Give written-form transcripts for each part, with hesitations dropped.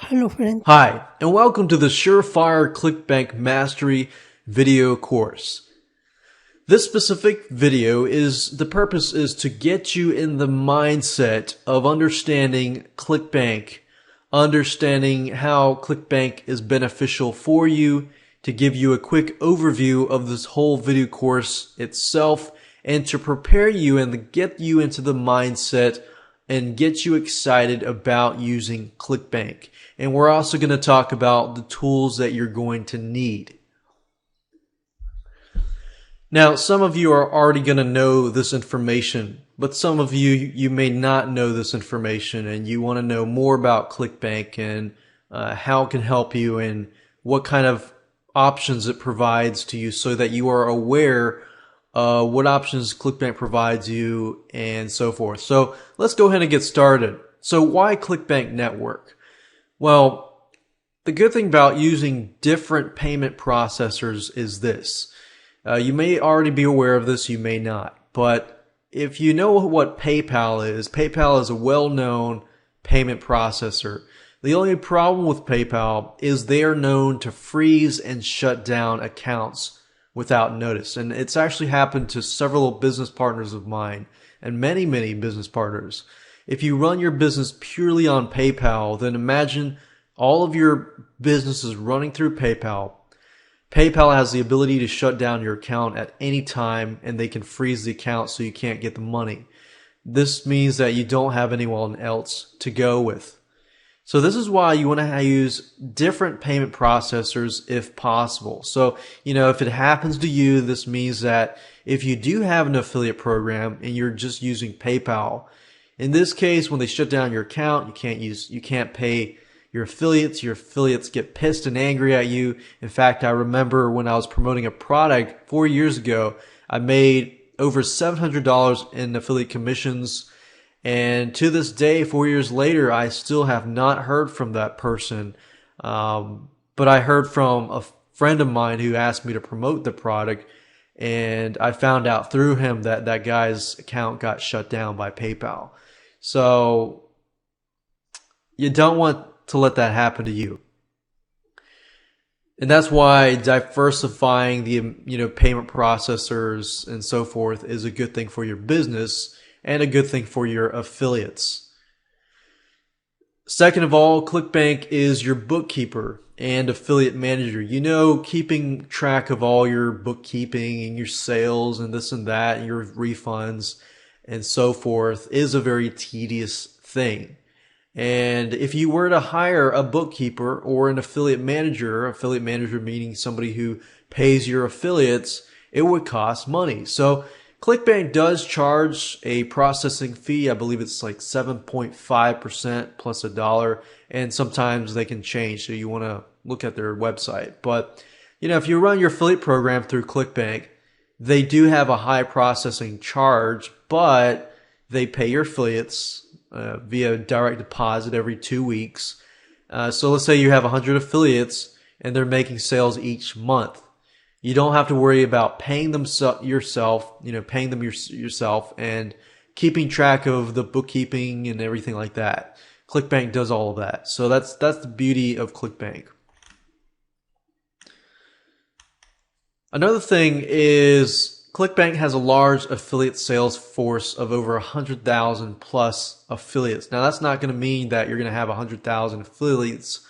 Hello friends. Hi, and welcome to the Surefire ClickBank Mastery video course. This specific video the purpose is to get you in the mindset of understanding ClickBank, understanding how ClickBank is beneficial for you, to give you a quick overview of this whole video course itself, and to prepare you and get you into the mindset and get you excited about using ClickBank. And we're also going to talk about the tools that you're going to need. Now, some of you are already going to know this information, but some of you may not know this information and you want to know more about ClickBank and how it can help you and what kind of options it provides to you so that you are aware what options ClickBank provides you and so forth. So let's go ahead and get started. So why ClickBank Network? Well, the good thing about using different payment processors is this. You may already be aware of this, you may not. But if you know what PayPal is a well-known payment processor. The only problem with PayPal is they are known to freeze and shut down accounts without notice. And it's actually happened to several business partners of mine and many business partners. If you run your business purely on PayPal, then imagine all of your businesses running through PayPal. PayPal has the ability to shut down your account at any time and they can freeze the account so you can't get the money. This means that you don't have anyone else to go with. So this is why you want to use different payment processors if possible. So, if it happens to you, this means that if you do have an affiliate program and you're just using PayPal, in this case, when they shut down your account, you can't pay your affiliates get pissed and angry at you. In fact, I remember when I was promoting a product 4 years ago, I made over $700 in affiliate commissions. And to this day, 4 years later, I still have not heard from that person. But I heard from a friend of mine who asked me to promote the product. And I found out through him that that guy's account got shut down by PayPal. So you don't want to let that happen to you. And that's why diversifying the payment processors and so forth is a good thing for your business and a good thing for your affiliates. Second of all, ClickBank is your bookkeeper and affiliate manager. Keeping track of all your bookkeeping and your sales and this and that and your refunds and so forth is a very tedious thing. And if you were to hire a bookkeeper or an affiliate manager meaning somebody who pays your affiliates, it would cost money. So ClickBank does charge a processing fee. I believe it's like 7.5% plus $1, and sometimes they can change. So you want to look at their website. But, if you run your affiliate program through ClickBank, they do have a high processing charge, but they pay your affiliates via direct deposit every 2 weeks. So let's say you have 100 affiliates and they're making sales each month. You don't have to worry about paying them yourself and keeping track of the bookkeeping and everything like that. ClickBank does all of that. So that's the beauty of ClickBank. Another thing is ClickBank has a large affiliate sales force of over 100,000 plus affiliates. Now that's not going to mean that you're going to have 100,000 affiliates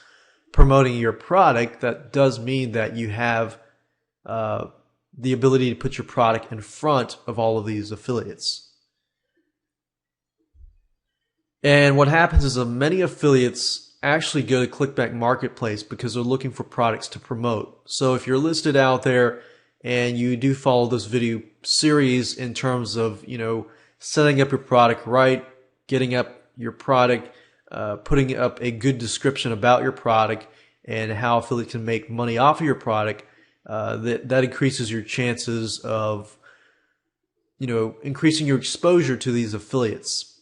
promoting your product. That does mean that you have the ability to put your product in front of all of these affiliates. And what happens is that many affiliates actually go to ClickBank Marketplace because they're looking for products to promote. So if you're listed out there and you do follow this video series in terms of, setting up your product right, getting up your product, putting up a good description about your product and how affiliates can make money off of your product, that increases your chances of, increasing your exposure to these affiliates.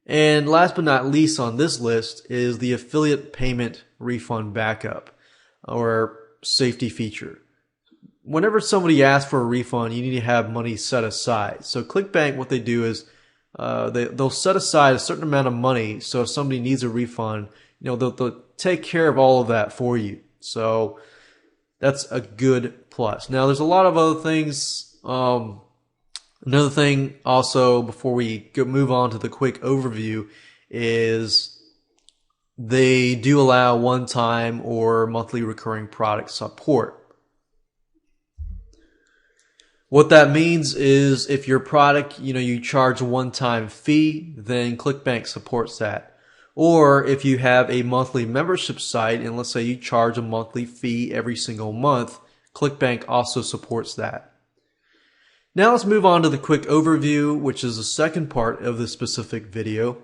And last but not least on this list is the affiliate payment refund backup or safety feature. Whenever somebody asks for a refund, you need to have money set aside. So ClickBank, what they do is they'll set aside a certain amount of money. So if somebody needs a refund, they'll take care of all of that for you. So that's a good plus. Now, there's a lot of other things. Another thing also before we move on to the quick overview is they do allow one-time or monthly recurring product support. What that means is if your product, you charge a one-time fee, then ClickBank supports that. Or if you have a monthly membership site and let's say you charge a monthly fee every single month, ClickBank also supports that. Now let's move on to the quick overview, which is the second part of this specific video.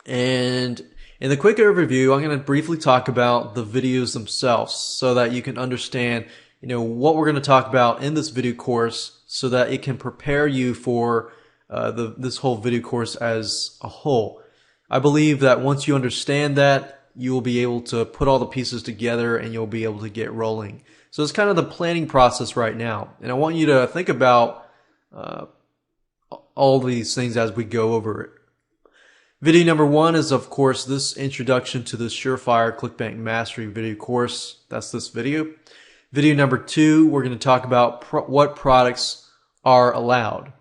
And in the quick overview, I'm going to briefly talk about the videos themselves so that you can understand what we're going to talk about in this video course so that it can prepare you for this whole video course as a whole. I believe that once you understand that, you will be able to put all the pieces together and you'll be able to get rolling. So it's kind of the planning process right now. And I want you to think about all these things as we go over it. Video number 1 is, of course, this introduction to the Surefire ClickBank Mastery video course. That's this video. Video number 2, we're going to talk about what products are allowed.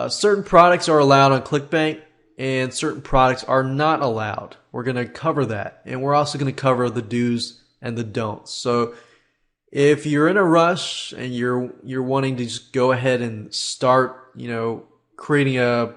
Certain products are allowed on ClickBank and certain products are not allowed. We're going to cover that. And we're also going to cover the do's and the don'ts. So if you're in a rush and you're wanting to just go ahead and start, creating a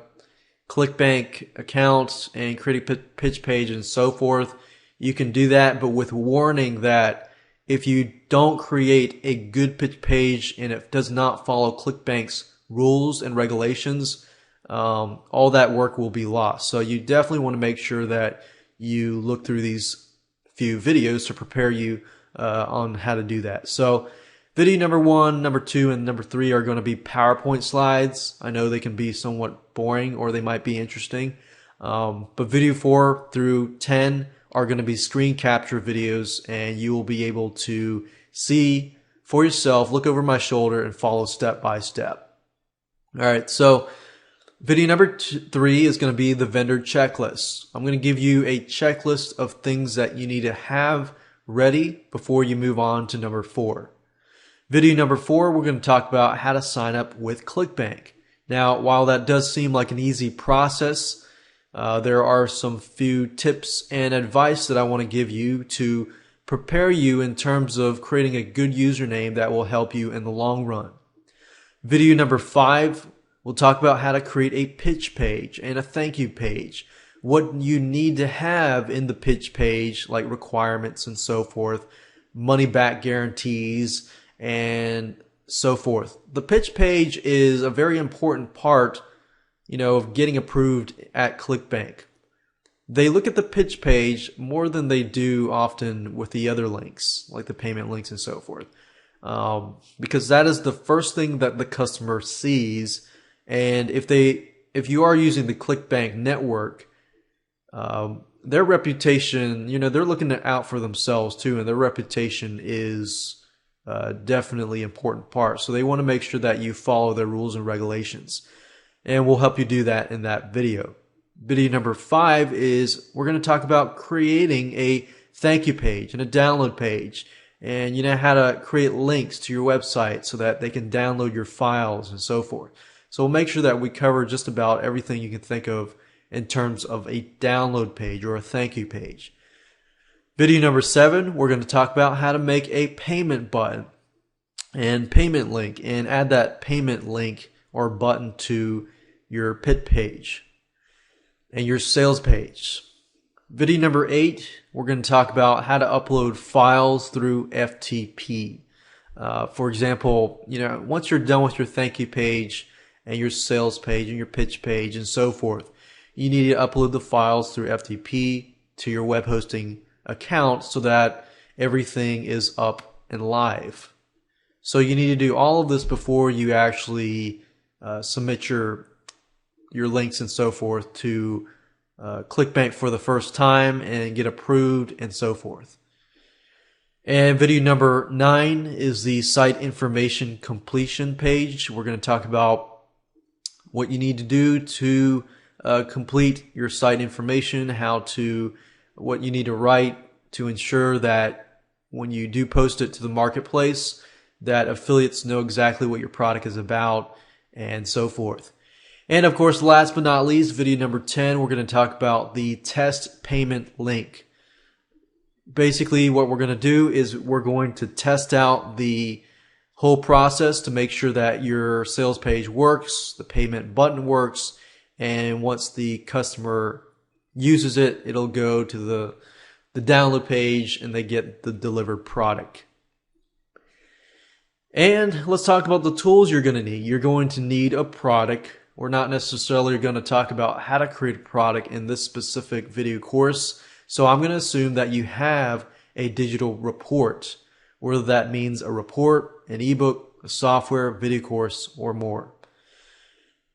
ClickBank account and creating a pitch page and so forth, you can do that, but with warning that if you don't create a good pitch page and it does not follow ClickBank's rules and regulations, all that work will be lost. So you definitely want to make sure that you look through these few videos to prepare you on how to do that. So video number 1, number 2, and number 3 are going to be PowerPoint slides. I know they can be somewhat boring or they might be interesting. But video 4 through 10 are going to be screen capture videos and you will be able to see for yourself, look over my shoulder and follow step by step. All right, so video number 3 is going to be the vendor checklist. I'm going to give you a checklist of things that you need to have ready before you move on to number 4. Video number 4, we're going to talk about how to sign up with ClickBank. Now, while that does seem like an easy process, there are some few tips and advice that I want to give you to prepare you in terms of creating a good username that will help you in the long run. Video number 5, we'll talk about how to create a pitch page and a thank you page. What you need to have in the pitch page, like requirements and so forth, money back guarantees, and so forth. The pitch page is a very important part, of getting approved at ClickBank. They look at the pitch page more than they do often with the other links, like the payment links and so forth. Because that is the first thing that the customer sees. And if you are using the ClickBank network, their reputation, they're looking out for themselves too, and their reputation is definitely an important part. So they want to make sure that you follow their rules and regulations. And we'll help you do that in that video. Video number 5 is we're going to talk about creating a thank you page and a download page. And how to create links to your website so that they can download your files and so forth. So we'll make sure that we cover just about everything you can think of in terms of a download page or a thank you page. Video number 7, we're going to talk about how to make a payment button and payment link and add that payment link or button to your pitch page and your sales page. Video number 8, we're going to talk about how to upload files through FTP. For example, once you're done with your thank you page and your sales page and your pitch page and so forth, you need to upload the files through FTP to your web hosting account so that everything is up and live. So you need to do all of this before you actually submit your links and so forth to ClickBank for the first time and get approved and so forth. And video number 9 is the site information completion page. We're going to talk about what you need to do to complete your site information, how to what you need to write to ensure that when you do post it to the marketplace, that affiliates know exactly what your product is about and so forth. And of course, last but not least, video number 10, we're going to talk about the test payment link. Basically, what we're going to do is we're going to test out the whole process to make sure that your sales page works, the payment button works, and once the customer uses it, it'll go to the download page and they get the delivered product. And let's talk about the tools you're going to need. You're going to need a product. We're not necessarily going to talk about how to create a product in this specific video course. So I'm going to assume that you have a digital report, whether that means a report, an ebook, a software, video course, or more.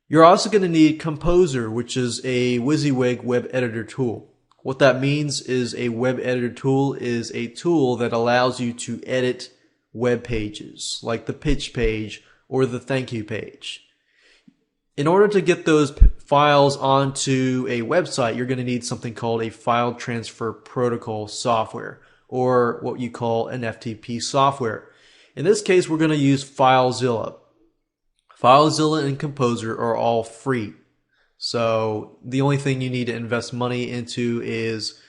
You're also going to need Composer, which is a WYSIWYG web editor tool. What that means is a web editor tool is a tool that allows you to edit web pages, like the pitch page or the thank you page. In order to get those files onto a website, you're going to need something called a file transfer protocol software, or what you call an FTP software. In this case, we're going to use FileZilla. FileZilla and Composer are all free. So the only thing you need to invest money into is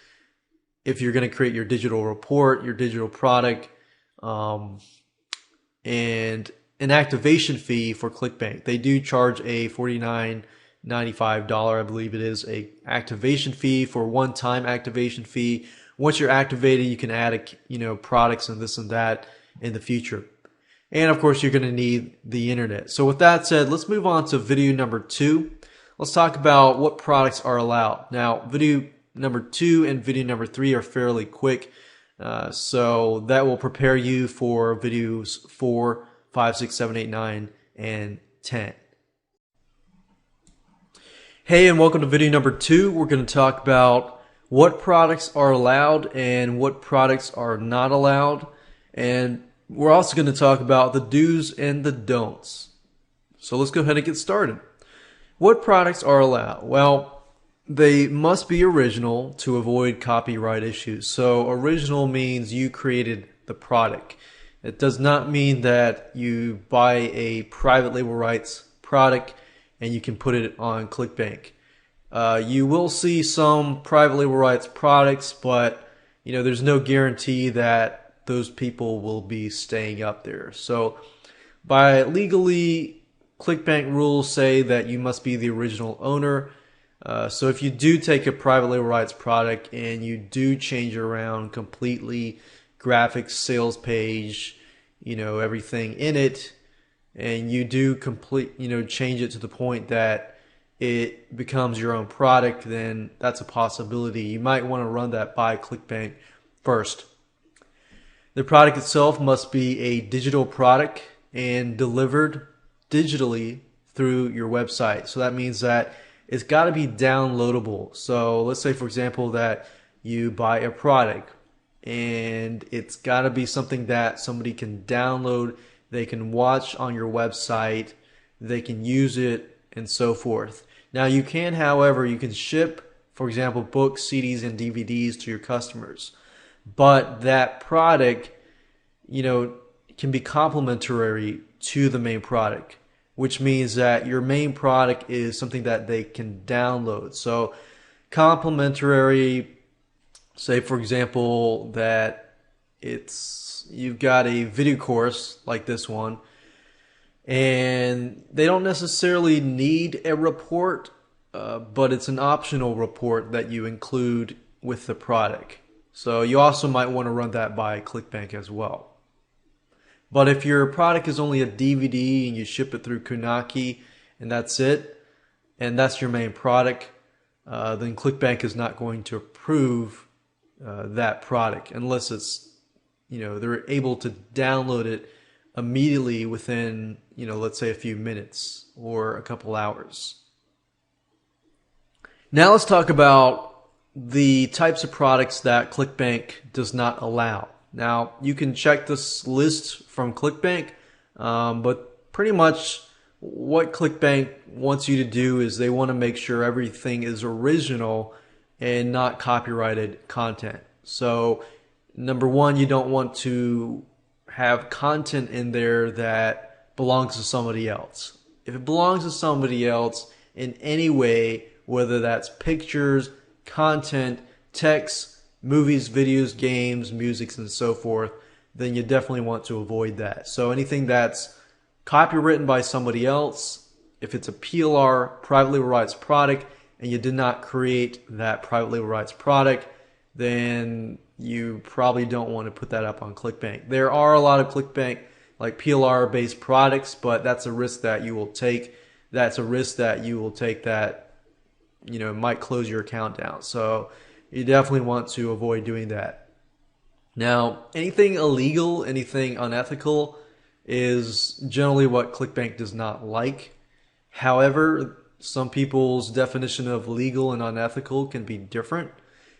if you're going to create your digital report, your digital product, and an activation fee for ClickBank. They do charge a $49.95, I believe it is, a activation fee for one-time activation fee. Once you're activated, you can add products and this and that in the future. And of course, you're going to need the internet. So with that said, let's move on to video number 2. Let's talk about what products are allowed. Now, video number 2 and video number 3 are fairly quick. So that will prepare you for videos 4, 5, 6, 7, 8, 9, and 10. Hey, and welcome to video number 2. We're going to talk about what products are allowed and what products are not allowed. And we're also going to talk about the do's and the don'ts. So let's go ahead and get started. What products are allowed? Well, they must be original to avoid copyright issues. So original means you created the product. It does not mean that you buy a private label rights product and you can put it on ClickBank. You will see some private label rights products, but there's no guarantee that those people will be staying up there. So by legally, ClickBank rules say that you must be the original owner. So if you do take a private label rights product and you do change around completely, graphics, sales page, everything in it, and you do change it to the point that it becomes your own product, then that's a possibility. You might want to run that by ClickBank first. The product itself must be a digital product and delivered digitally through your website. So that means that it's got to be downloadable. So let's say, for example, that you buy a product and it's got to be something that somebody can download, they can watch on your website, they can use it, and so forth. Now you can, however, you can ship, for example, books, CDs, and DVDs to your customers. But that product, can be complementary to the main product, which means that your main product is something that they can download. So complementary, say for example that you've got a video course like this one, and they don't necessarily need a report, but it's an optional report that you include with the product. So you also might want to run that by ClickBank as well. But if your product is only a DVD and you ship it through Kunaki and that's it, and that's your main product, then ClickBank is not going to approve that product unless it's, they're able to download it immediately within, let's say a few minutes or a couple hours. Now let's talk about the types of products that ClickBank does not allow. Now, you can check this list from ClickBank, but pretty much what ClickBank wants you to do is they want to make sure everything is original and not copyrighted content. So number one, you don't want to have content in there that belongs to somebody else. If it belongs to somebody else in any way, whether that's pictures, content, text, movies, videos, games, music, and so forth, then you definitely want to avoid that. So anything that's copywritten by somebody else, if it's a PLR, private label rights product, and you did not create that private label rights product, then you probably don't want to put that up on ClickBank. There are a lot of ClickBank like PLR based products, but that's a risk that you will take. That's a risk that you will take that, might close your account down. So you definitely want to avoid doing that. Now, anything illegal, anything unethical is generally what ClickBank does not like. However, some people's definition of legal and unethical can be different.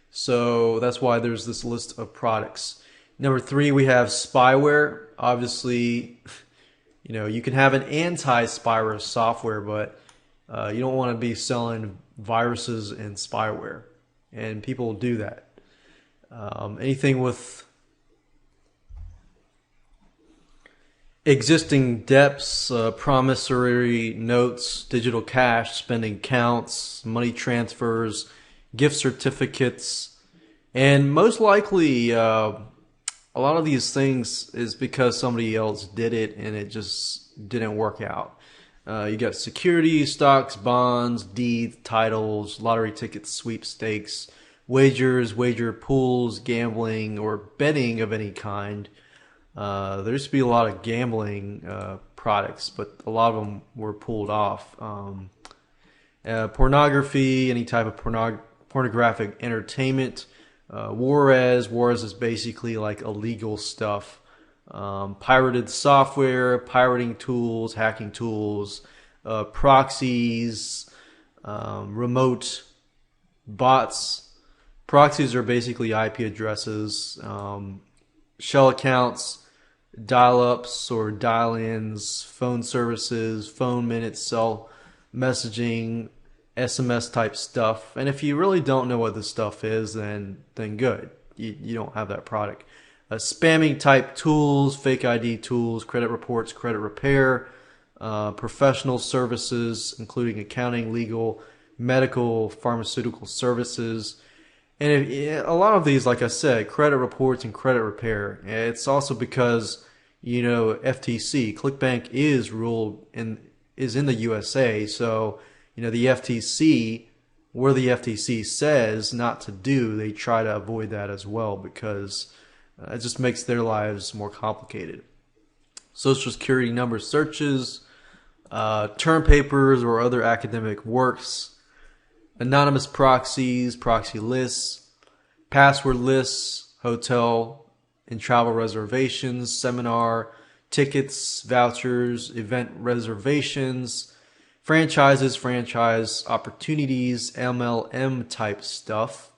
So that's why there's this list of products. Number 3, we have spyware. Obviously, you can have an anti-spyware software, but you don't want to be selling viruses and spyware. And people do that. Anything with existing debts, promissory notes, digital cash, spending accounts, money transfers, gift certificates, and most likely a lot of these things is because somebody else did it and it just didn't work out. You got securities, stocks, bonds, deeds, titles, lottery tickets, sweepstakes, wagers, wager pools, gambling, or betting of any kind. There used to be a lot of gambling products, but a lot of them were pulled off. Pornography, any type of pornographic entertainment. Juarez is basically like illegal stuff. Pirated software, pirating tools, hacking tools, proxies, remote bots. Proxies are basically IP addresses, shell accounts, dial-ups or dial-ins, phone services, phone minutes, cell messaging, SMS type stuff. And if you really don't know what this stuff is, then good. You don't have that product. Spamming type tools, fake ID tools, credit reports, credit repair, professional services, including accounting, legal, medical, pharmaceutical services. And a lot of these, like I said, credit reports and credit repair. It's also because, FTC, ClickBank is in the USA. So, the FTC, where the FTC says not to do, they try to avoid that as well because it just makes their lives more complicated. Social Security number searches, term papers or other academic works, anonymous proxies, proxy lists, password lists, hotel and travel reservations, seminar tickets, vouchers, event reservations, franchises, franchise opportunities, MLM type stuff,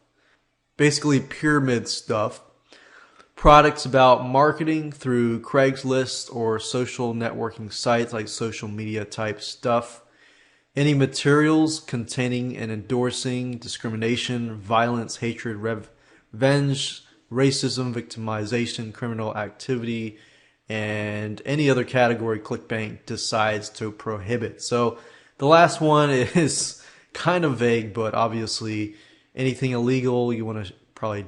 basically pyramid stuff, products about marketing through Craigslist or social networking sites like social media type stuff, any materials containing and endorsing discrimination, violence, hatred, revenge, racism, victimization, criminal activity, and any other category ClickBank decides to prohibit. So the last one is kind of vague, but obviously anything illegal, you want to probably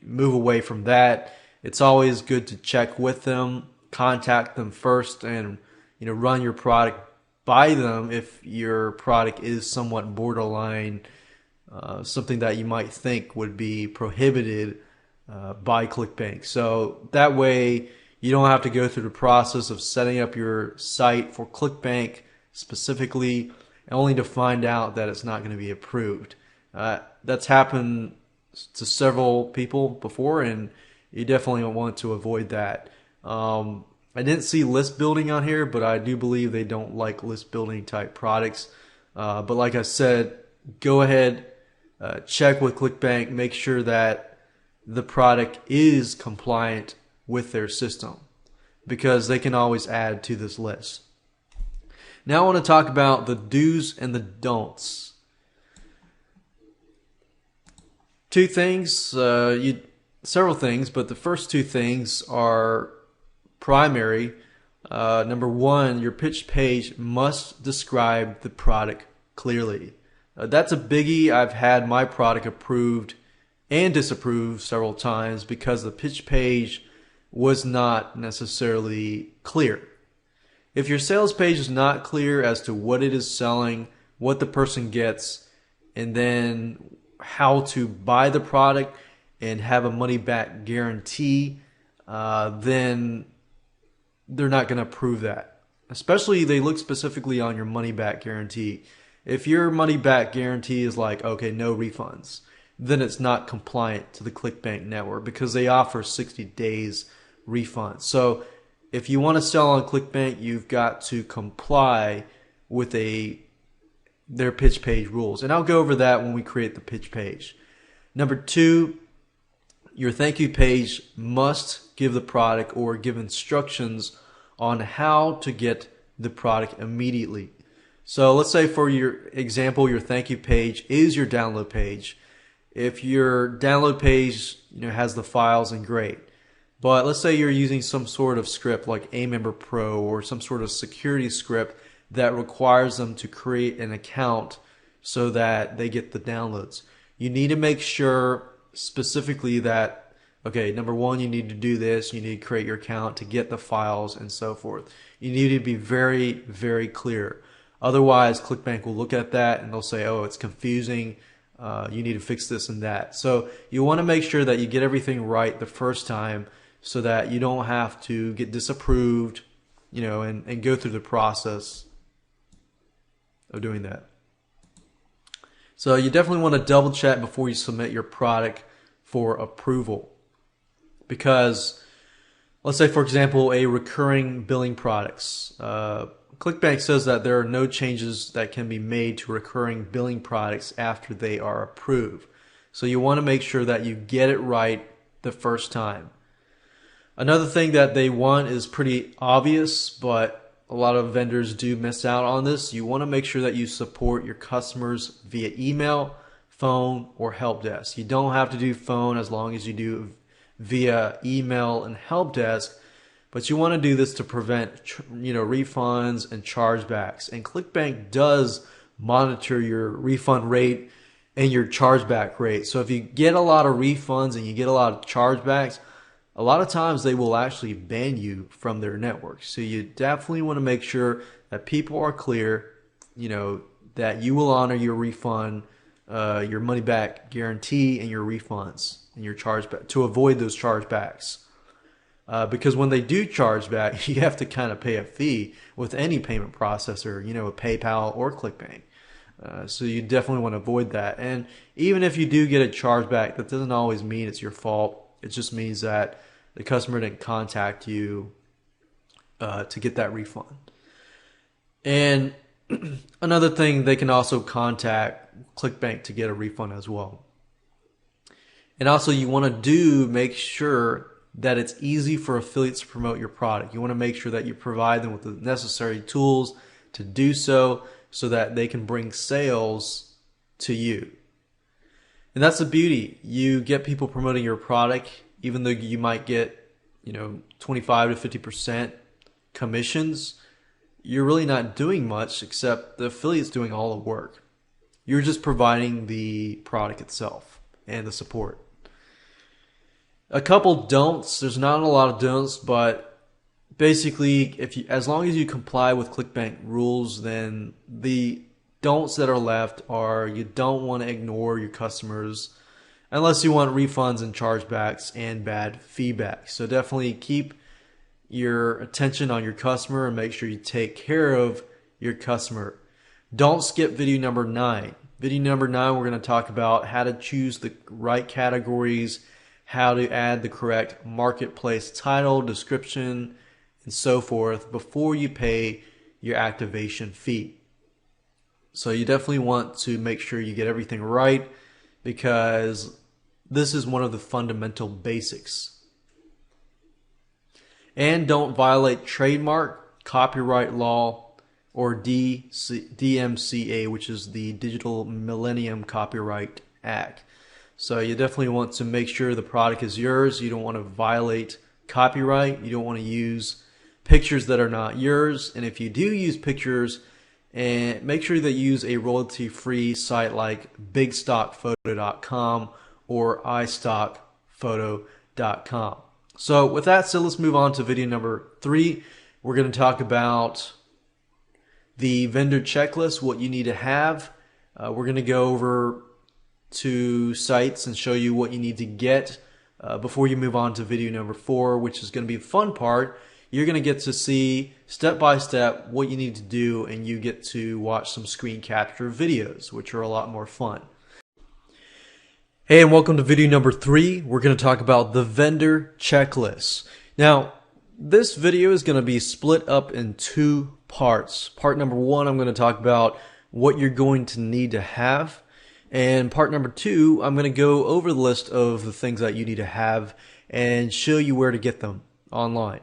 move away from that. It's always good to check with them, contact them first, and run your product by them if your product is somewhat borderline, something that you might think would be prohibited by ClickBank. So that way you don't have to go through the process of setting up your site for ClickBank specifically, only to find out that it's not going to be approved. That's happened to several people before, and you definitely want to avoid that. I didn't see list building on here, but I do believe they don't like list building type products. But like I said, go ahead, check with ClickBank, make sure that the product is compliant with their system, because they can always add to this list. Now I want to talk about the do's and the don'ts. Two things, several things, but the first two things are primary. Number one, your pitch page must describe the product clearly. That's a biggie. I've had my product approved and disapproved several times because the pitch page was not necessarily clear. If your sales page is not clear as to what it is selling, what the person gets, and then how to buy the product and have a money back guarantee, then they're not going to approve that. Especially they look specifically on your money back guarantee. If your money back guarantee is like, okay, no refunds, then it's not compliant to the ClickBank network because they offer 60 days refund. So if you want to sell on ClickBank, you've got to comply with their pitch page rules. And I'll go over that when we create the pitch page. Number two, your thank you page must give the product or give instructions on how to get the product immediately. So let's say for your example, your thank you page is your download page. If your download page has the files, and great. But let's say you're using some sort of script like Amember Pro or some sort of security script that requires them to create an account so that they get the downloads. You need to make sure specifically that, okay, number one, you need to do this. You need to create your account to get the files and so forth. You need to be very, very clear. Otherwise, ClickBank will look at that and they'll say, oh, it's confusing. You need to fix this and that. So you want to make sure that you get everything right the first time so that you don't have to get disapproved, and go through the process of doing that. So you definitely want to double check before you submit your product for approval. Because let's say, for example, a recurring billing products. ClickBank says that there are no changes that can be made to recurring billing products after they are approved. So you want to make sure that you get it right the first time. Another thing that they want is pretty obvious, but a lot of vendors do miss out on this. You want to make sure that you support your customers via email, phone, or help desk. You don't have to do phone as long as you do via email and help desk, but you want to do this to prevent refunds and chargebacks. And ClickBank does monitor your refund rate and your chargeback rate. So if you get a lot of refunds and you get a lot of chargebacks, a lot of times they will actually ban you from their network. So you definitely want to make sure that people are clear, that you will honor your refund, your money back guarantee, and your refunds and your chargeback to avoid those chargebacks. Because when they do charge back, you have to kind of pay a fee with any payment processor, with PayPal or ClickBank. So you definitely want to avoid that. And even if you do get a chargeback, that doesn't always mean it's your fault. It just means that the customer didn't contact you to get that refund. And another thing, they can also contact ClickBank to get a refund as well. And also you want to make sure that it's easy for affiliates to promote your product. You want to make sure that you provide them with the necessary tools to do so that they can bring sales to you. And that's the beauty. You get people promoting your product, even though you might get, 25 to 50% commissions, you're really not doing much except the affiliate's doing all the work. You're just providing the product itself and the support. A couple don'ts. There's not a lot of don'ts, but basically, as long as you comply with ClickBank rules, then the don'ts that are left are you don't want to ignore your customers unless you want refunds and chargebacks and bad feedback. So definitely keep your attention on your customer and make sure you take care of your customer. Don't skip video number 9. Video number 9, we're going to talk about how to choose the right categories, how to add the correct marketplace title, description, and so forth before you pay your activation fee. So you definitely want to make sure you get everything right because this is one of the fundamental basics. And don't violate trademark, copyright law, or DMCA, which is the Digital Millennium Copyright Act. So you definitely want to make sure the product is yours. You don't want to violate copyright. You don't want to use pictures that are not yours. And if you do use pictures, and make sure that you use a royalty-free site like bigstockphoto.com or iStockPhoto.com. So with that said, let's move on to video number 3. We're going to talk about the vendor checklist, what you need to have. We're going to go over to sites and show you what you need to get before you move on to video number 4, which is going to be the fun part. You're going to get to see step by step what you need to do, and you get to watch some screen capture videos, which are a lot more fun. Hey, and welcome to video number 3. We're going to talk about the vendor checklist. Now, this video is going to be split up in 2 parts. Part number 1, I'm going to talk about what you're going to need to have. And part number 2, I'm going to go over the list of the things that you need to have and show you where to get them online.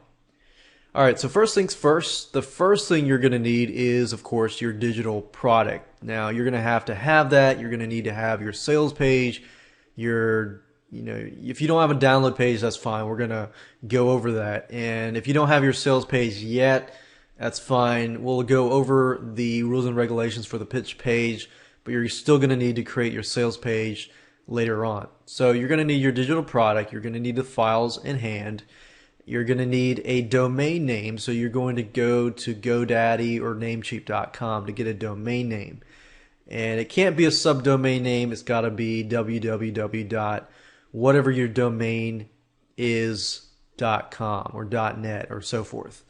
Alright, so first things first, the first thing you're going to need is, of course, your digital product. Now, you're going to have that. You're going to need to have your sales page, if you don't have a download page, that's fine. We're going to go over that. And if you don't have your sales page yet, that's fine. We'll go over the rules and regulations for the pitch page, but you're still going to need to create your sales page later on. So you're going to need your digital product. You're going to need the files in hand. You're going to need a domain name, so you're going to go to GoDaddy or Namecheap.com to get a domain name. And it can't be a subdomain name. It's got to be www.whatever your domain is.com or .net or so forth.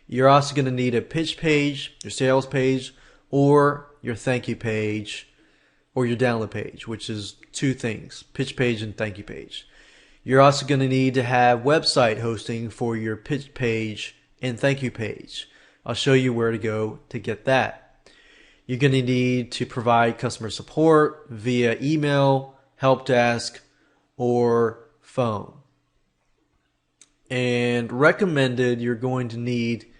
You're also going to need a pitch page, your sales page, or your thank you page, or your download page, which is 2 things, pitch page and thank you page. You're also going to need to have website hosting for your pitch page and thank you page. I'll show you where to go to get that. You're going to need to provide customer support via email, help desk, or phone. And recommended, you're going to need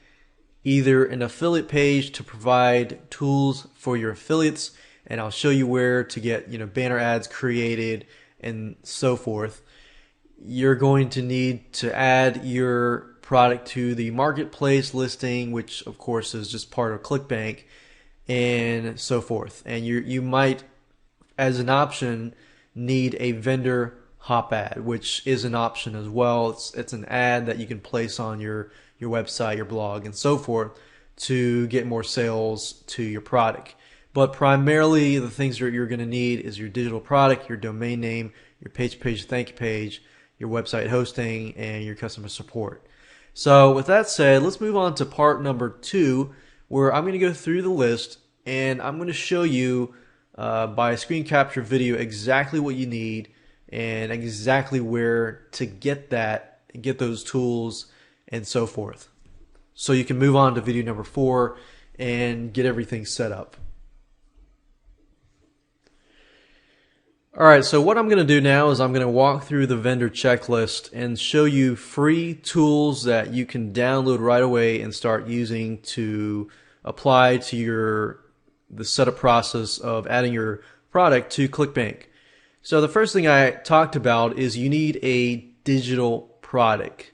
either an affiliate page to provide tools for your affiliates, and I'll show you where to get banner ads created and so forth. You're going to need to add your product to the marketplace listing, which of course is just part of ClickBank, and so forth. And you might, as an option, need a vendor hop ad, which is an option as well. It's an ad that you can place on your website, your blog, and so forth to get more sales to your product. But primarily, the things that you're going to need is your digital product, your domain name, your page, thank you page, your website hosting, and your customer support. So with that said, let's move on to part number 2, where I'm going to go through the list and I'm going to show you by a screen capture video exactly what you need and exactly where to get that, and get those tools and so forth. So you can move on to video number 4 and get everything set up. Alright, so what I'm going to do now is I'm going to walk through the vendor checklist and show you free tools that you can download right away and start using to apply to the setup process of adding your product to ClickBank. So the first thing I talked about is you need a digital product.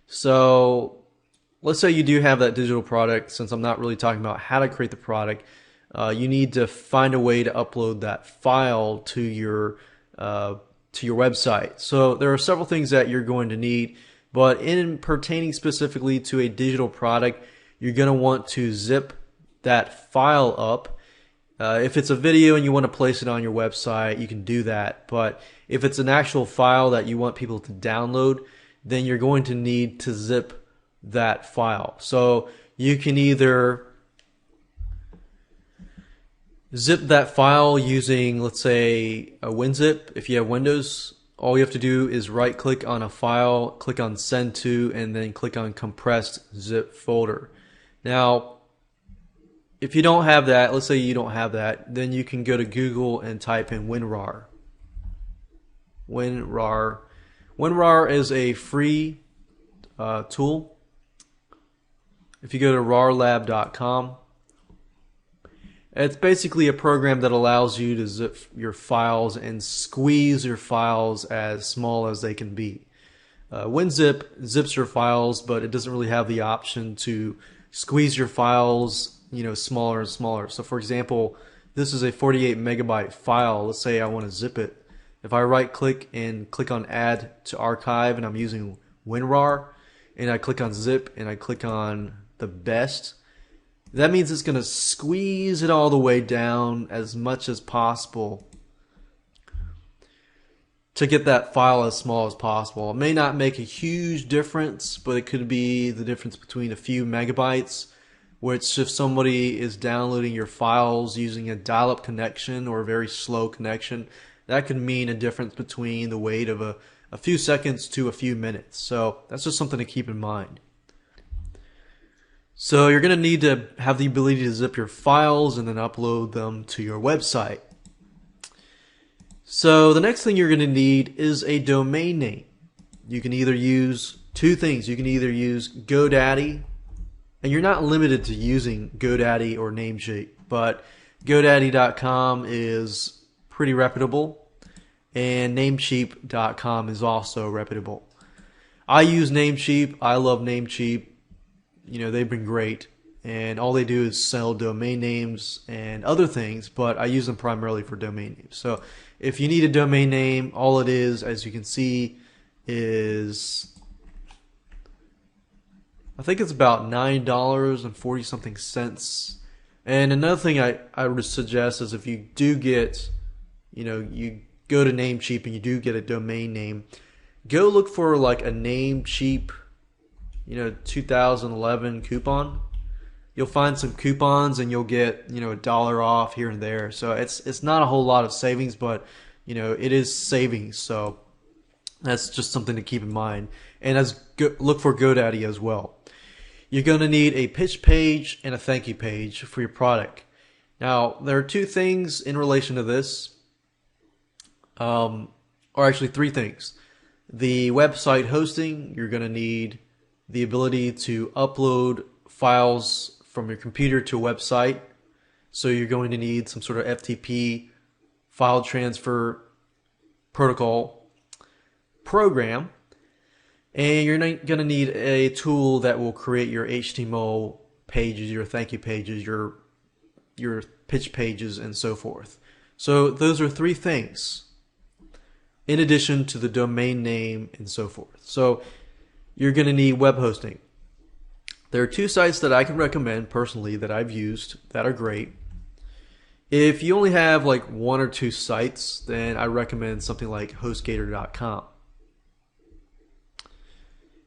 So let's say you do have that digital product. Since I'm not really talking about how to create the product, you need to find a way to upload that file to your website. So there are several things that you're going to need, but in pertaining specifically to a digital product, you're going to want to zip that file up. If it's a video and you want to place it on your website, you can do that. But if it's an actual file that you want people to download, then you're going to need to zip that file. So you can either zip that file using, let's say, a WinZip. If you have Windows, all you have to do is right click on a file, click on send to, and then click on compressed zip folder. Now, if you don't have that, let's say you don't have that, then you can go to Google and type in WinRAR. WinRAR. WinRAR is a free tool. If you go to rarlab.com, It's basically a program that allows you to zip your files and squeeze your files as small as they can be. WinZip zips your files, but it doesn't really have the option to squeeze your files, smaller and smaller. So for example, this is a 48 megabyte file. Let's say I want to zip it. If I right click and click on add to archive, and I'm using WinRAR, and I click on zip and I click on the best, that means it's going to squeeze it all the way down as much as possible to get that file as small as possible. It may not make a huge difference, but it could be the difference between a few megabytes, which if somebody is downloading your files using a dial-up connection or a very slow connection, that could mean a difference between the wait of a few seconds to a few minutes. So that's just something to keep in mind. So you're going to need to have the ability to zip your files and then upload them to your website. So the next thing you're going to need is a domain name. You can either use two things. You can either use GoDaddy, and you're not limited to using GoDaddy or Namecheap, but GoDaddy.com is pretty reputable, and Namecheap.com is also reputable. I use Namecheap. I love Namecheap. They've been great, and all they do is sell domain names and other things, but I use them primarily for domain names. So if you need a domain name, all it is, as you can see, is I think it's about $9.40 something cents. And another thing I would suggest is if you do get, you go to Namecheap and you do get a domain name, go look for like a Namecheap 2011 coupon. You'll find some coupons and you'll get $1 off here and there. So it's not a whole lot of savings, but it is savings. So that's just something to keep in mind. And look for GoDaddy as well. You're going to need a pitch page and a thank you page for your product. Now there are two things in relation to this, or actually three things. The website hosting, you're going to need the ability to upload files from your computer to a website. So you're going to need some sort of FTP file transfer protocol program. And you're going to need a tool that will create your HTML pages, your thank you pages, your pitch pages, and so forth. So those are three things in addition to the domain name and so forth. So you're going to need web hosting. There are two sites that I can recommend personally that I've used that are great. If you only have like one or two sites, then I recommend something like HostGator.com.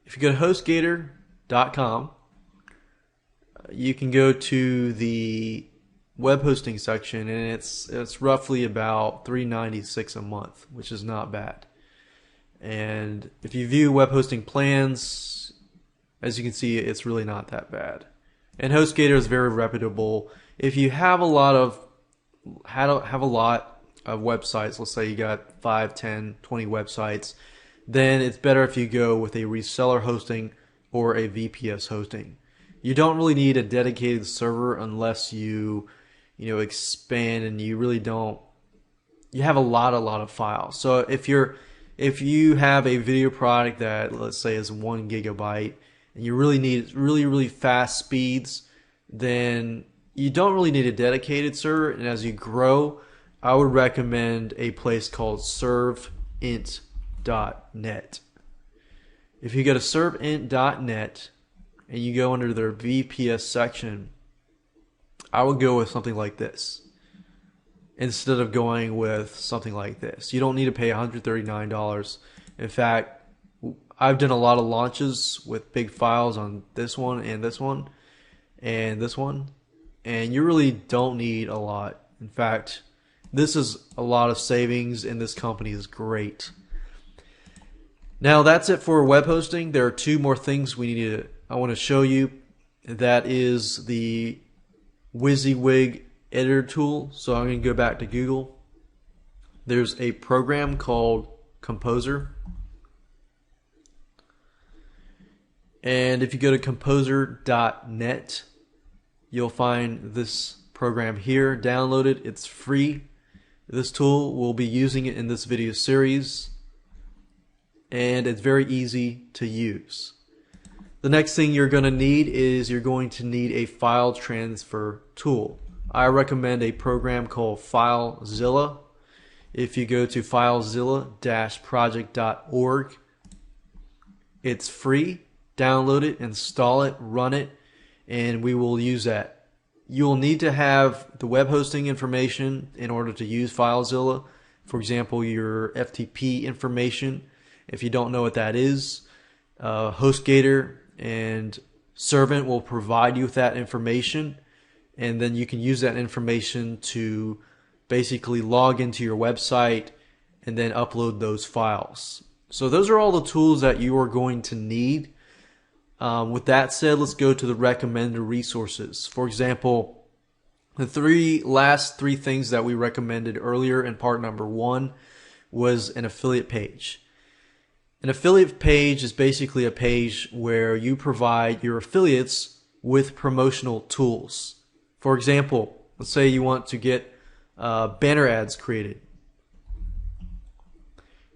If you go to HostGator.com, you can go to the web hosting section, and it's roughly about $3.96 a month, which is not bad. And if you view web hosting plans, as you can see, it's really not that bad. And HostGator is very reputable. If you have a lot of websites, let's say you got 5, 10, 20 websites, then it's better if you go with a reseller hosting or a VPS hosting. You don't really need a dedicated server unless you expand, and you really don't. You have a lot of files. So if you have a video product that, let's say, is 1 gigabyte, and you really need really fast speeds, then you don't really need a dedicated server. And as you grow, I would recommend a place called serveint.net. If you go to serveint.net and you go under their VPS section, I would go with something like this instead of going with something like this. You don't need to pay $139. In fact, I've done a lot of launches with big files on this one and this one and this one, and you really don't need a lot. In fact, this is a lot of savings, and this company is great. Now that's it for web hosting. There are two more things I want to show you. That is the WYSIWYG editor tool. So I'm going to go back to Google. There's a program called Composer. And if you go to composer.net, you'll find this program here, download it. It's free. This tool, we'll be using it in this video series, and it's very easy to use. The next thing you're going to need is you're going to need a file transfer tool. I recommend a program called FileZilla. If you go to filezilla-project.org, it's free. Download it, install it, run it, and we will use that. You'll need to have the web hosting information in order to use FileZilla. For example, your FTP information. If you don't know what that is, HostGator and Servant will provide you with that information, and then you can use that information to basically log into your website and then upload those files. So those are all the tools that you are going to need. With that said, let's go to the recommended resources. For example, the last three things that we recommended earlier in part number 1 was an affiliate page. An affiliate page is basically a page where you provide your affiliates with promotional tools. For example, let's say you want to get banner ads created.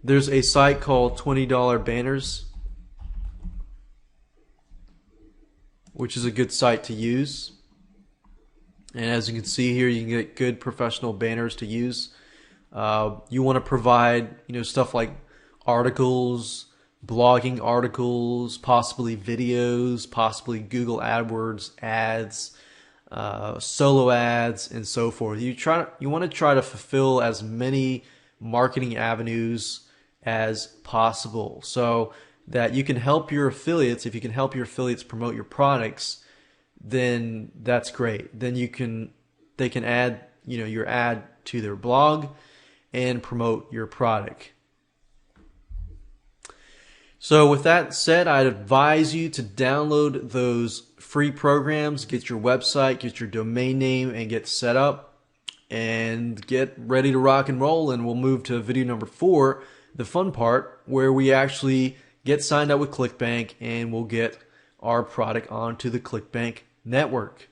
There's a site called $20 Banners, which is a good site to use. And as you can see here, you can get good professional banners to use. You want to provide, stuff like articles, blogging articles, possibly videos, possibly Google AdWords ads, solo ads, and so forth. You want to try to fulfill as many marketing avenues as possible so that you can help your affiliates. If you can help your affiliates promote your products, then that's great. Then they can add your ad to their blog and promote your product. So with that said, I'd advise you to download those free programs, get your website, get your domain name, and get set up and get ready to rock and roll. And we'll move to video number 4, the fun part, where we actually get signed up with ClickBank and we'll get our product onto the ClickBank network.